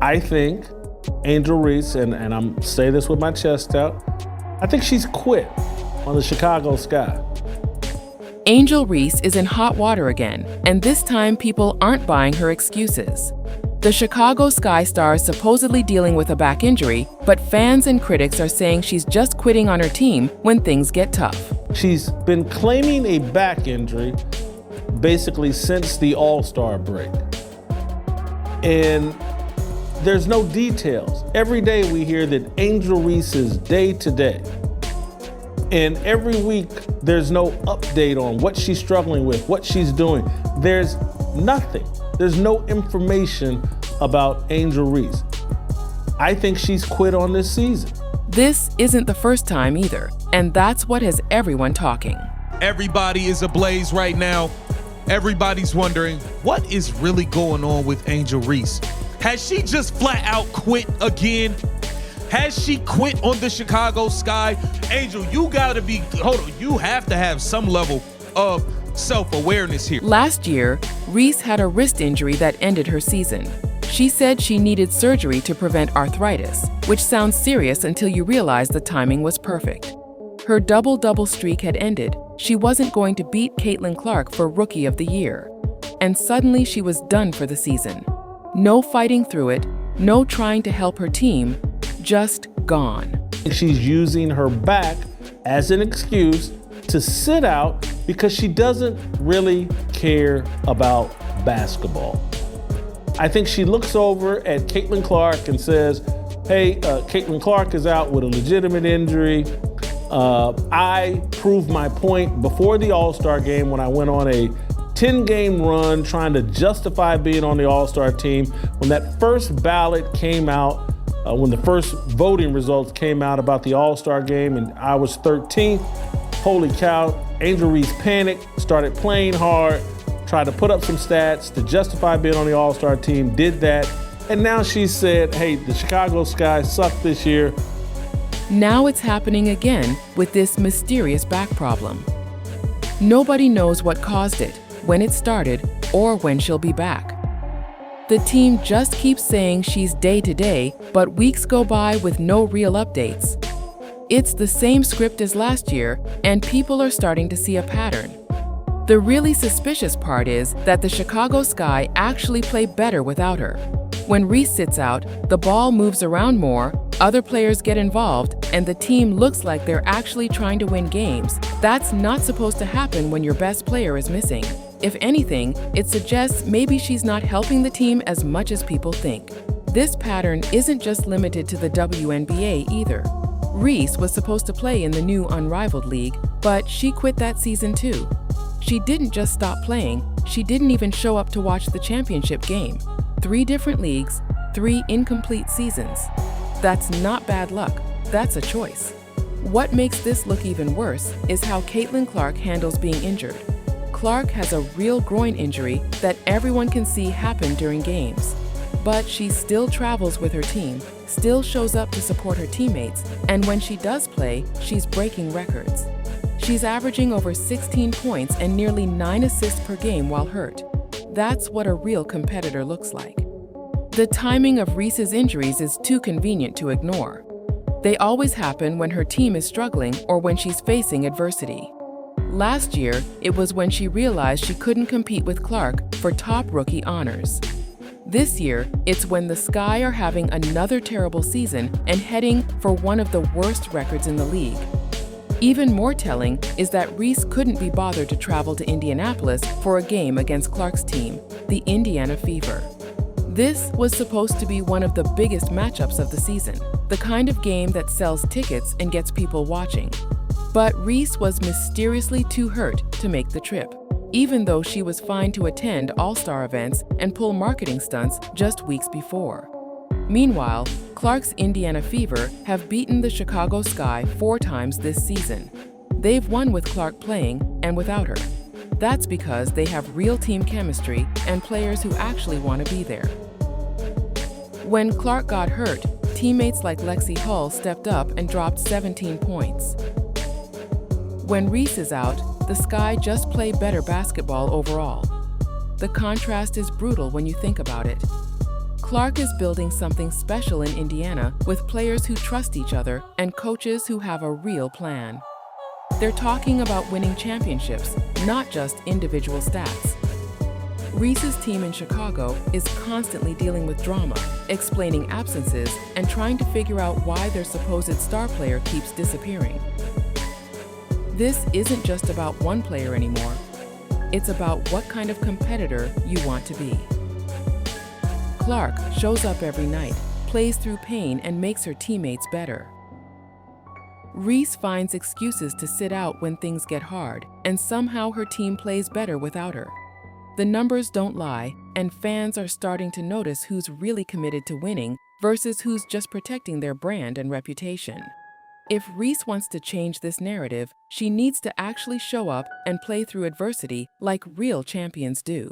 I think Angel Reese, and I'm saying this with my chest out, I think she's quit on the Chicago Sky. Angel Reese is in hot water again, and this time people aren't buying her excuses. The Chicago Sky star is supposedly dealing with a back injury, but fans and critics are saying she's just quitting on her team when things get tough. She's been claiming a back injury basically since the All-Star break. And there's no details. Every day we hear that Angel Reese is day to day. And every week there's no update on what she's struggling with, what she's doing. There's nothing. There's no information about Angel Reese. I think she's quit on this season. This isn't the first time either, and that's what has everyone talking. Everybody is ablaze right now. Everybody's wondering what is really going on with Angel Reese. Has she just flat out quit again? Has she quit on the Chicago Sky? Angel, you have to have some level of self-awareness here. Last year, Reese had a wrist injury that ended her season. She said she needed surgery to prevent arthritis, which sounds serious until you realize the timing was perfect. Her double-double streak had ended. She wasn't going to beat Caitlin Clark for Rookie of the Year. And suddenly she was done for the season. No fighting through it, no trying to help her team, just gone. She's using her back as an excuse to sit out because she doesn't really care about basketball. I think she looks over at Caitlin Clark and says, hey, Caitlin Clark is out with a legitimate injury. I proved my point before the All-Star game when I went on a 10-game run trying to justify being on the All-Star team. When that first ballot came out, when the first voting results came out about the All-Star game and I was 13th, holy cow, Angel Reese panicked, started playing hard, tried to put up some stats to justify being on the All-Star team, did that, and now she said, hey, the Chicago Sky sucked this year. Now it's happening again with this mysterious back problem. Nobody knows what caused it, when it started, or when she'll be back. The team just keeps saying she's day to day, but weeks go by with no real updates. It's the same script as last year, and people are starting to see a pattern. The really suspicious part is that the Chicago Sky actually play better without her. When Reese sits out, the ball moves around more, other players get involved, and the team looks like they're actually trying to win games. That's not supposed to happen when your best player is missing. If anything, it suggests maybe she's not helping the team as much as people think. This pattern isn't just limited to the WNBA either. Reese was supposed to play in the new Unrivaled League, but she quit that season too. She didn't just stop playing, she didn't even show up to watch the championship game. 3 different leagues, 3 incomplete seasons. That's not bad luck, that's a choice. What makes this look even worse is how Caitlin Clark handles being injured. Clark has a real groin injury that everyone can see happen during games. But she still travels with her team, still shows up to support her teammates, and when she does play, she's breaking records. She's averaging over 16 points and nearly 9 assists per game while hurt. That's what a real competitor looks like. The timing of Reese's injuries is too convenient to ignore. They always happen when her team is struggling or when she's facing adversity. Last year, it was when she realized she couldn't compete with Clark for top rookie honors. This year, it's when the Sky are having another terrible season and heading for one of the worst records in the league. Even more telling is that Reese couldn't be bothered to travel to Indianapolis for a game against Clark's team, the Indiana Fever. This was supposed to be one of the biggest matchups of the season, the kind of game that sells tickets and gets people watching. But Reese was mysteriously too hurt to make the trip, even though she was fine to attend all-star events and pull marketing stunts just weeks before. Meanwhile, Clark's Indiana Fever have beaten the Chicago Sky 4 times this season. They've won with Clark playing and without her. That's because they have real team chemistry and players who actually want to be there. When Clark got hurt, teammates like Lexi Hull stepped up and dropped 17 points. When Reese is out, the Sky just play better basketball overall. The contrast is brutal when you think about it. Clark is building something special in Indiana with players who trust each other and coaches who have a real plan. They're talking about winning championships, not just individual stats. Reese's team in Chicago is constantly dealing with drama, explaining absences, and trying to figure out why their supposed star player keeps disappearing. This isn't just about one player anymore. It's about what kind of competitor you want to be. Clark shows up every night, plays through pain, and makes her teammates better. Reese finds excuses to sit out when things get hard, and somehow her team plays better without her. The numbers don't lie, and fans are starting to notice who's really committed to winning versus who's just protecting their brand and reputation. If Reese wants to change this narrative, she needs to actually show up and play through adversity like real champions do.